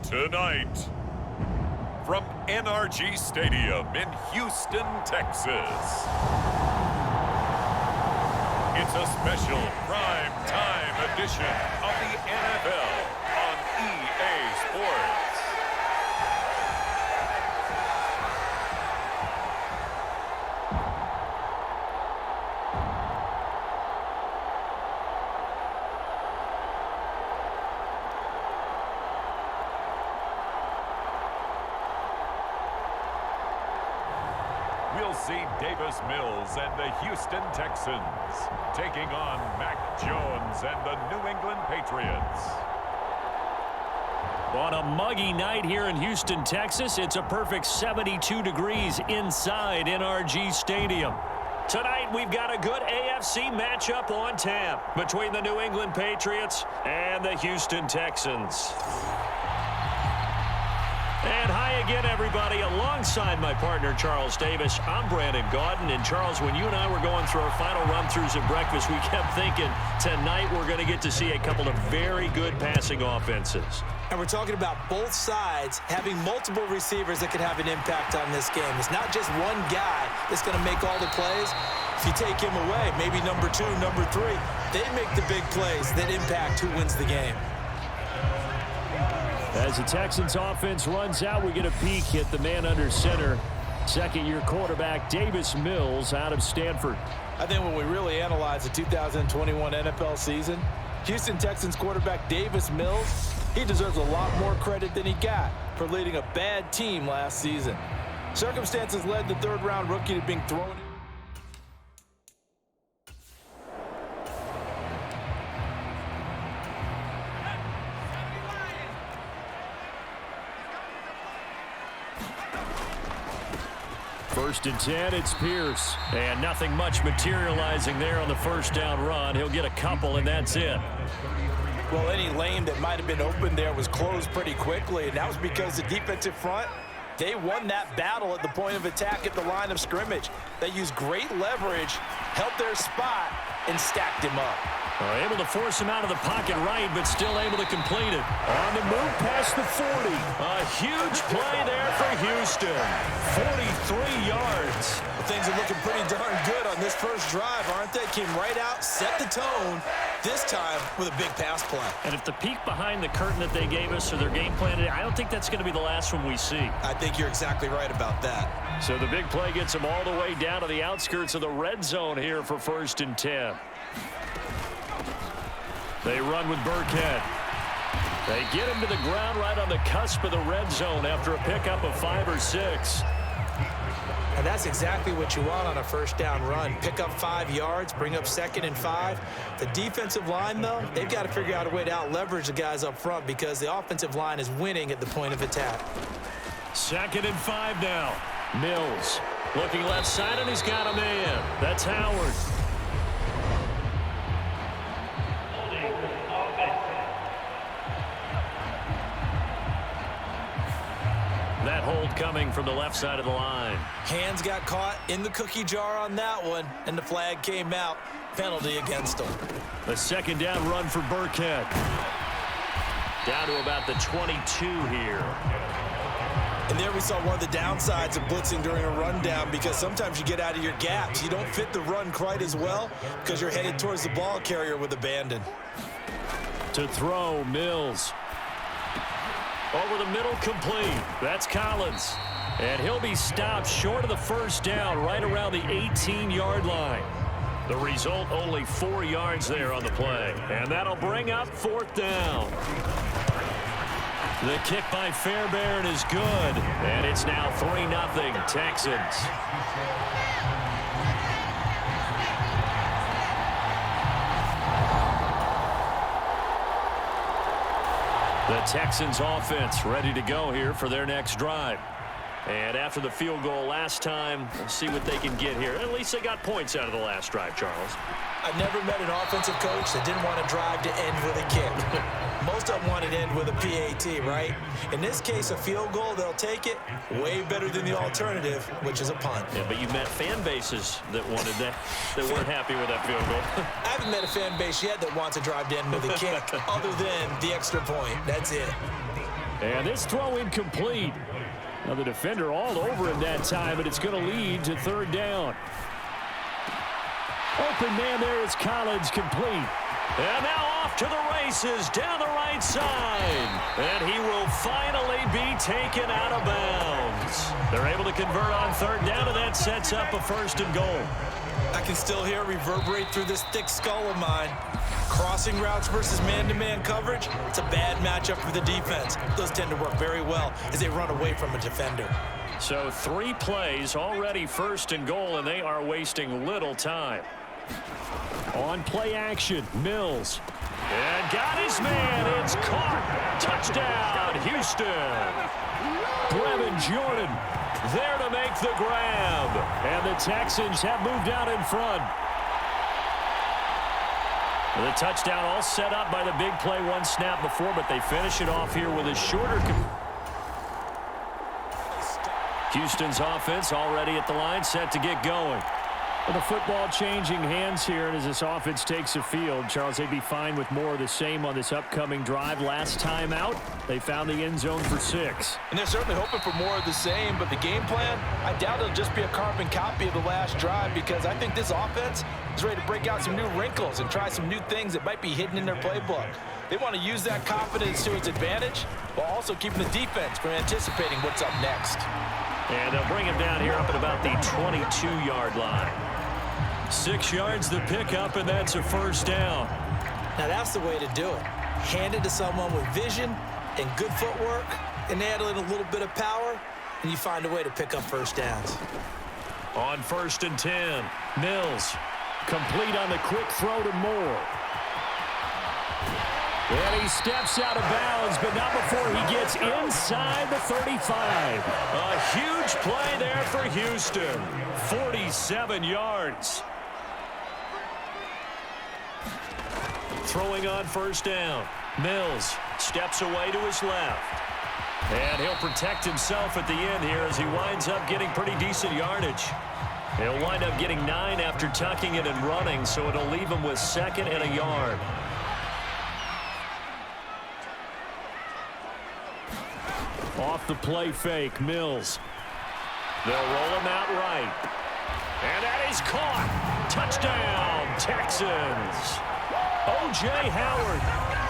Tonight, from NRG Stadium in Houston, Texas, it's a special prime time edition of the NFL on EA Sports. We'll see Davis Mills and the Houston Texans taking on Mac Jones and the New England Patriots. On a muggy night here in Houston, Texas, it's a perfect 72 degrees inside NRG Stadium. Tonight, we've got a good AFC matchup on tap between the New England Patriots and the Houston Texans. And hi again, everybody. Alongside my partner, Charles Davis, I'm Brandon Gaudin. And, Charles, when you and I were going through our final run-throughs at breakfast, we kept thinking tonight we're going to get to see a couple of very good passing offenses. And we're talking about both sides having multiple receivers that could have an impact on this game. It's not just one guy that's going to make all the plays. If you take him away, maybe number 2, number 3, they make the big plays that impact who wins the game. As the Texans offense runs out, we get a peek at the man under center. Second-year quarterback Davis Mills out of Stanford. I think when we really analyze the 2021 NFL season, Houston Texans quarterback Davis Mills, he deserves a lot more credit than he got for leading a bad team last season. Circumstances led the third-round rookie to being thrown in. First and 10, it's Pierce. And nothing much materializing there on the first down run. He'll get a couple, and that's it. Well, any lane that might have been open there was closed pretty quickly, and that was because the defensive front, they won that battle at the point of attack at the line of scrimmage. They used great leverage, held their spot, and stacked him up. Able to force him out of the pocket right, but still able to complete it. On the move past the 40. A huge play there for Houston. 43 yards. Well, things are looking pretty darn good on this first drive, aren't they? Came right out, set the tone, this time with a big pass play. And if the peek behind the curtain that they gave us or their game plan today, I don't think that's going to be the last one we see. I think you're exactly right about that. So the big play gets them all the way down to the outskirts of the red zone here for first and 10. They run with Burkhead. They get him to the ground right on the cusp of the red zone after a pickup of 5 or 6. And that's exactly what you want on a first down run. Pick up 5 yards, bring up 2nd and 5. The defensive line, though, they've got to figure out a way to out-leverage the guys up front because the offensive line is winning at the point of attack. 2nd and 5 now. Mills looking left side, and he's got a man. That's Howard. That hold coming from the left side of the line. Hands got caught in the cookie jar on that one, and the flag came out. Penalty against them. The second down run for Burkhead. Down to about the 22 here. And there we saw one of the downsides of blitzing during a rundown because sometimes you get out of your gaps. You don't fit the run quite as well because you're headed towards the ball carrier with abandon. To throw, Mills. Over the middle, complete. That's Collins. And he'll be stopped short of the first down right around the 18-yard line. The result, only 4 yards there on the play. And that'll bring up 4th down. The kick by Fairbairn is good. And it's now 3-0 Texans. The Texans offense ready to go here for their next drive. And after the field goal last time, we'll see what they can get here. At least they got points out of the last drive, Charles. I've never met an offensive coach that didn't want to drive to end with a kick. Most of them want to end with a PAT, right? In this case, a field goal, they'll take it. Way better than the alternative, which is a punt. Yeah, but you've met fan bases that wanted that weren't happy with that field goal. I haven't met a fan base yet that wants to drive to end with a kick, other than the extra point. That's it. And this throw incomplete. Now the defender all over him that time, but it's going to lead to third down. Open man there is Collins, complete. And now off to the races down the right side. And he will finally be taken out of bounds. They're able to convert on third down, and that sets up a 1st and goal. I can still hear it reverberate through this thick skull of mine. Crossing routes versus man-to-man coverage, it's a bad matchup for the defense. Those tend to work very well as they run away from a defender. So 3 plays, already 1st and goal, and they are wasting little time. On play action, Mills. And got his man. It's caught. Touchdown, Houston. Brevin Jordan there to make the grab. And the Texans have moved out in front. The touchdown all set up by the big play 1 snap before, but they finish it off here with a shorter. Houston's offense already at the line, set to get going. Well, the football changing hands here, and as this offense takes the field, Charles, they'd be fine with more of the same on this upcoming drive. Last time out, they found the end zone for 6. And they're certainly hoping for more of the same, but the game plan, I doubt it'll just be a carbon copy of the last drive, because I think this offense is ready to break out some new wrinkles and try some new things that might be hidden in their playbook. They want to use that confidence to its advantage while also keeping the defense from anticipating what's up next. And they'll bring him down here up at about the 22-yard line. 6 yards the pickup, and that's a 1st down. Now that's the way to do it. Hand it to someone with vision and good footwork, and add in a little bit of power, and you find a way to pick up 1st downs. On 1st and 10, Mills complete on the quick throw to Moore. And he steps out of bounds, but not before he gets inside the 35. A huge play there for Houston. 47 yards. Throwing on 1st down. Mills steps away to his left. And he'll protect himself at the end here as he winds up getting pretty decent yardage. He'll wind up getting 9 after tucking it and running, so it'll leave him with 2nd and a yard. Off the play fake, Mills. They'll roll him out right. And that is caught. Touchdown, Texans. O.J. Howard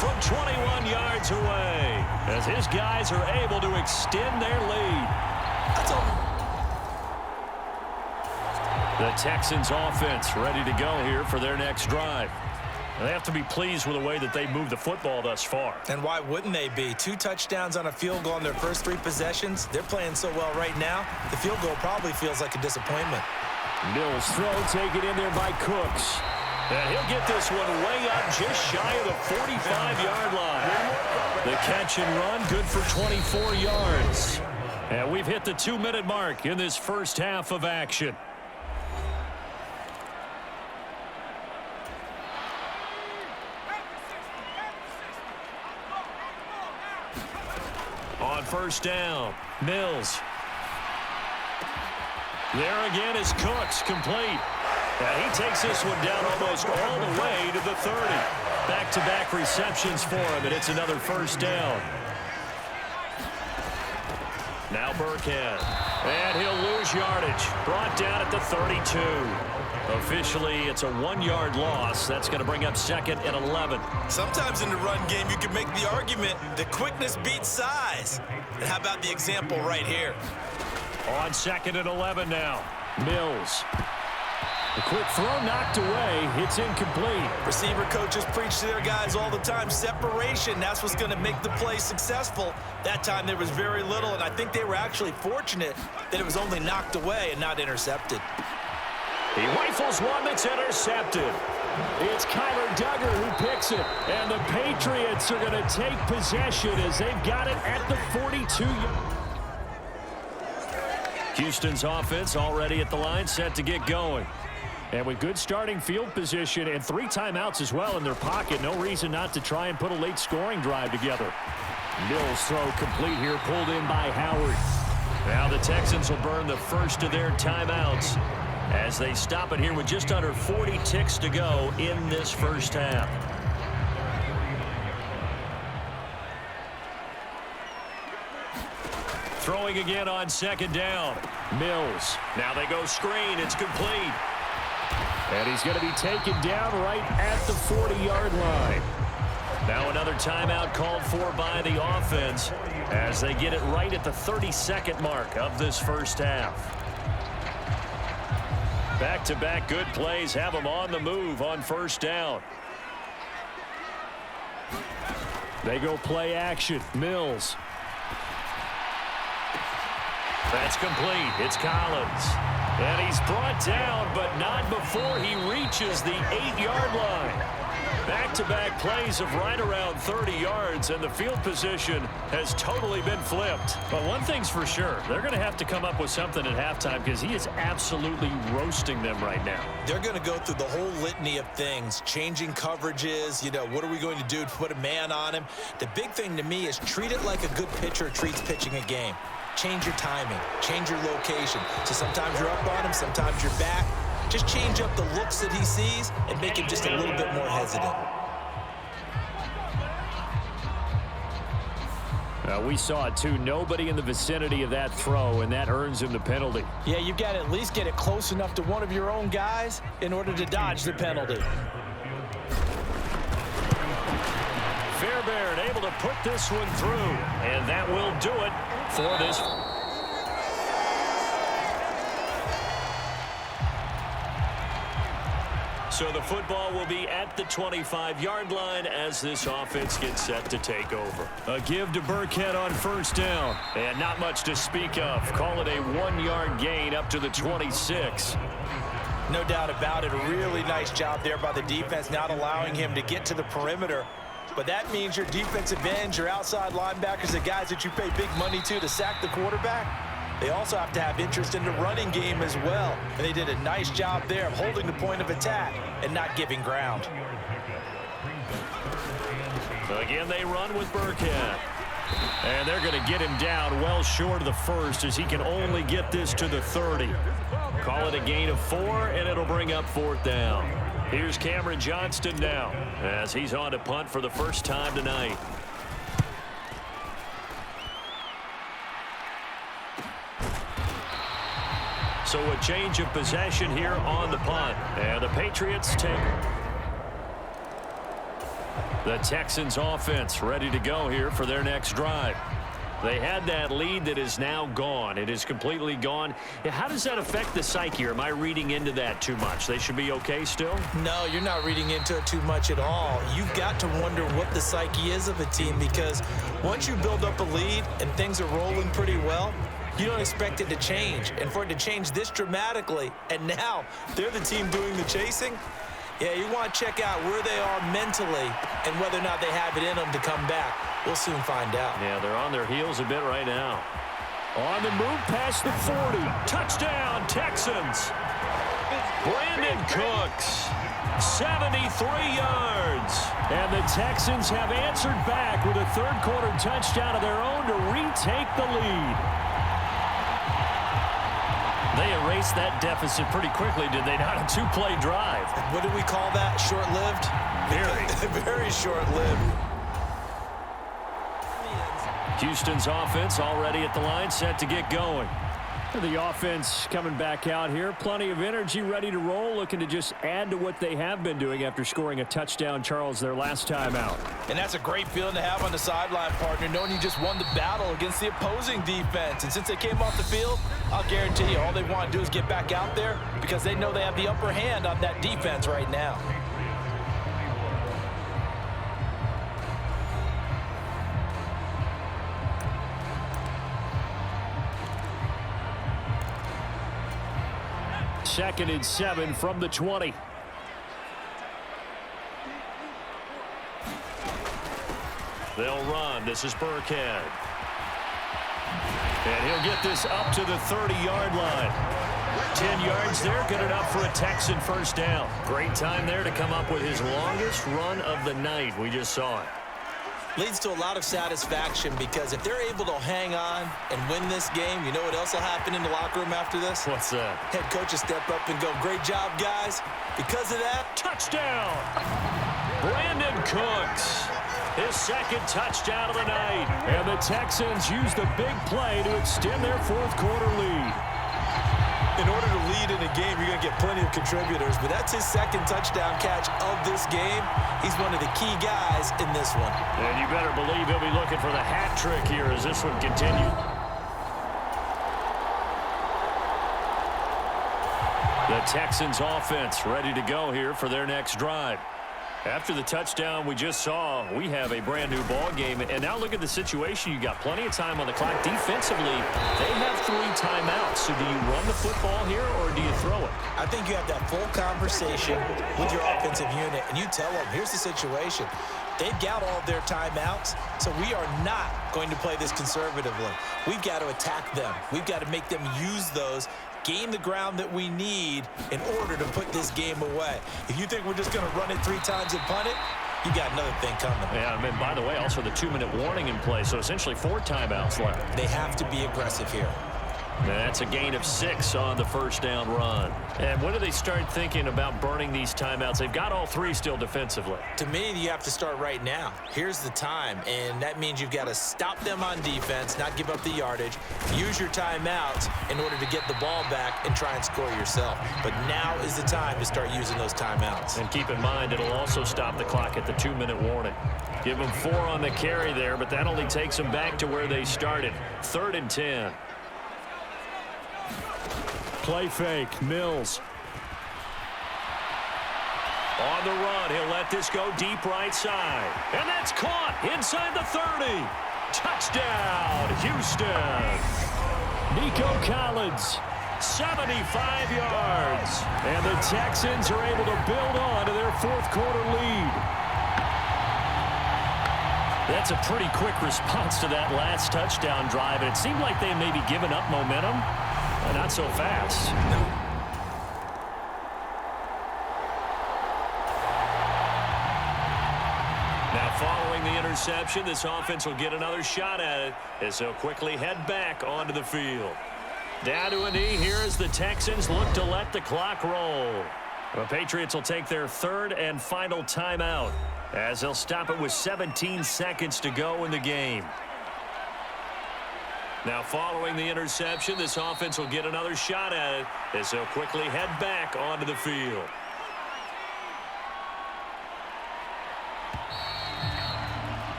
from 21 yards away as his guys are able to extend their lead. That's all. The Texans offense ready to go here for their next drive. They have to be pleased with the way that they moved the football thus far. And why wouldn't they be? 2 touchdowns on a field goal in their first 3 possessions. They're playing so well right now, the field goal probably feels like a disappointment. Mills throw taken in there by Cooks. And he'll get this one way up just shy of the 45-yard line. The catch and run good for 24 yards. And we've hit the 2-minute mark in this first half of action. On 1st down, Mills. There again is Cooks, complete. And he takes this one down almost all the way to the 30. Back-to-back receptions for him, and it's another 1st down. Now Burkhead. And he'll lose yardage. Brought down at the 32. Officially, it's a 1-yard loss. That's going to bring up 2nd and 11. Sometimes in the run game, you can make the argument that quickness beats size. And how about the example right here? On 2nd and 11 now. Mills. The quick throw knocked away. It's incomplete. Receiver coaches preach to their guys all the time. Separation, that's what's going to make the play successful. That time there was very little, and I think they were actually fortunate that it was only knocked away and not intercepted. He rifles one that's intercepted. It's Kyler Duggar who picks it. And the Patriots are going to take possession as they've got it at the 42. Houston's offense already at the line, set to get going. And with good starting field position and 3 timeouts as well in their pocket, no reason not to try and put a late scoring drive together. Mills throw complete here, pulled in by Howard. Now the Texans will burn the first of their timeouts as they stop it here with just under 40 ticks to go in this first half. Throwing again on second down. Mills. Now they go screen. It's complete. And he's going to be taken down right at the 40-yard line. Now another timeout called for by the offense as they get it right at the 32nd mark of this first half. Back-to-back good plays have them on the move on first down. They go play action. Mills. That's complete. It's Collins. And he's brought down, but not before he reaches the 8-yard line. Back-to-back plays of right around 30 yards, and the field position has totally been flipped. But one thing's for sure, they're going to have to come up with something at halftime because he is absolutely roasting them right now. They're going to go through the whole litany of things, changing coverages, what are we going to do to put a man on him? The big thing to me is treat it like a good pitcher treats pitching a game. Change your timing, change your location. So sometimes you're up on him, sometimes you're back. Just change up the looks that he sees and make him just a little bit more hesitant. We saw it too. Nobody in the vicinity of that throw, and that earns him the penalty. Yeah, you've got to at least get it close enough to one of your own guys in order to dodge the penalty. Fairbairn able to put this one through, and that will do it for this. So the football will be at the 25-yard line as this offense gets set to take over. A give to Burkhead on first down, and not much to speak of. Call it a 1-yard gain up to the 26. No doubt about it. A really nice job there by the defense, not allowing him to get to the perimeter. But that means your defensive ends, your outside linebackers, the guys that you pay big money to sack the quarterback, they also have to have interest in the running game as well. And they did a nice job there of holding the point of attack and not giving ground. Again, they run with Burkhead. And they're going to get him down well short of the first as he can only get this to the 30. Call it a gain of 4, and it'll bring up 4th down. Here's Cameron Johnston now as he's on to punt for the first time tonight. So a change of possession here on the punt. And the Patriots take the Texans offense ready to go here for their next drive. They had that lead that is now gone. It is completely gone. How does that affect the psyche? Or am I reading into that too much? They should be okay still? No, you're not reading into it too much at all. You've got to wonder what the psyche is of a team, because once you build up a lead and things are rolling pretty well, you don't expect it to change. And for it to change this dramatically, and now they're the team doing the chasing, yeah, you want to check out where they are mentally and whether or not they have it in them to come back. We'll soon find out. Yeah, they're on their heels a bit right now. On the move past the 40. Touchdown, Texans. Brandon Cooks, 73 yards. And the Texans have answered back with a third-quarter touchdown of their own to retake the lead. They erased that deficit pretty quickly, did they not? A 2-play drive. What do we call that? Short-lived? Very short-lived. Houston's offense already at the line, set to get going. The offense coming back out here. Plenty of energy, ready to roll, looking to just add to what they have been doing after scoring a touchdown, Charles, their last time out. And that's a great feeling to have on the sideline, partner, knowing you just won the battle against the opposing defense. And since they came off the field, I'll guarantee you all they want to do is get back out there because they know they have the upper hand on that defense right now. Second and 7 from the 20. They'll run. This is Burkhead. And he'll get this up to the 30-yard line. 10 yards there, good enough for a Texan first down. Great time there to come up with his longest run of the night. We just saw it. Leads to a lot of satisfaction because if they're able to hang on and win this game, you know what else will happen in the locker room after this? What's that? Head coach will step up and go, great job, guys. Because of that, touchdown. Brandon Cooks. His second touchdown of the night. And the Texans use the big play to extend their fourth quarter lead. In order to lead in a game, you're going to get plenty of contributors, but that's his second touchdown catch of this game. He's one of the key guys in this one. And you better believe he'll be looking for the hat trick here as this one continues. The Texans offense ready to go here for their next drive. After the touchdown we just saw, we have a brand new ball game. And now look at the situation. You got plenty of time on the clock. Defensively, they have 3 timeouts. So do you run the football here or do you throw it? I think you have that full conversation with your offensive unit, and you tell them, here's the situation. They've got all of their timeouts, so we are not going to play this conservatively. We've got to attack them. We've got to make them use those, gain the ground that we need in order to put this game away. If you think we're just going to run it 3 times and punt it, you got another thing coming. Yeah, I mean, by the way, also the 2-minute warning in play, so essentially 4 timeouts left. They have to be aggressive here. That's a gain of 6 on the first down run. And when do they start thinking about burning these timeouts? They've got all 3 still defensively. To me, you have to start right now. Here's the time, and that means you've got to stop them on defense, not give up the yardage, use your timeouts in order to get the ball back and try and score yourself. But now is the time to start using those timeouts. And keep in mind, it'll also stop the clock at the 2-minute warning. Give them 4 on the carry there, but that only takes them back to where they started. 3rd and 10. Play fake, Mills. On the run, he'll let this go deep right side. And that's caught inside the 30. Touchdown, Houston. Nico Collins, 75 yards. And the Texans are able to build on to their fourth quarter lead. That's a pretty quick response to that last touchdown drive. And it seemed like they may be giving up momentum. Not so fast. Now following the interception, this offense will get another shot at it as they'll quickly head back onto the field. Down to a knee here as the Texans look to let the clock roll. The Patriots will take their 3rd and final timeout as they'll stop it with 17 seconds to go in the game. Now following the interception, this offense will get another shot at it as they'll quickly head back onto the field.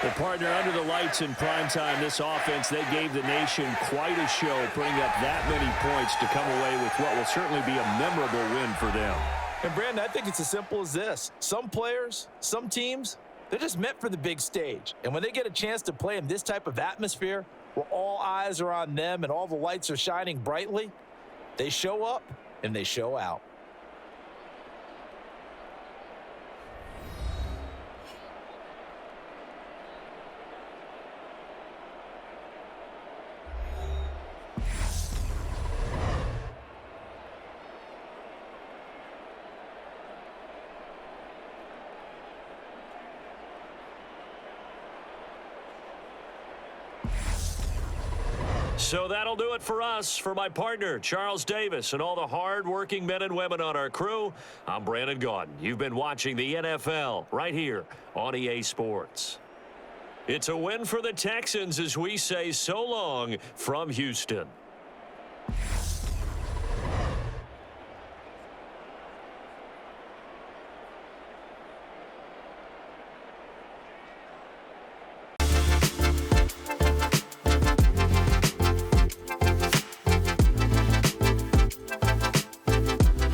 The partner under the lights in primetime, this offense, they gave the nation quite a show, putting up that many points to come away with what will certainly be a memorable win for them. And Brandon, I think it's as simple as this. Some players, some teams, they're just meant for the big stage. And when they get a chance to play in this type of atmosphere where all eyes are on them and all the lights are shining brightly, they show up and they show out. So that'll do it for us. For my partner, Charles Davis, and all the hard-working men and women on our crew, I'm Brandon Gaudin. You've been watching the NFL right here on EA Sports. It's a win for the Texans as we say so long from Houston.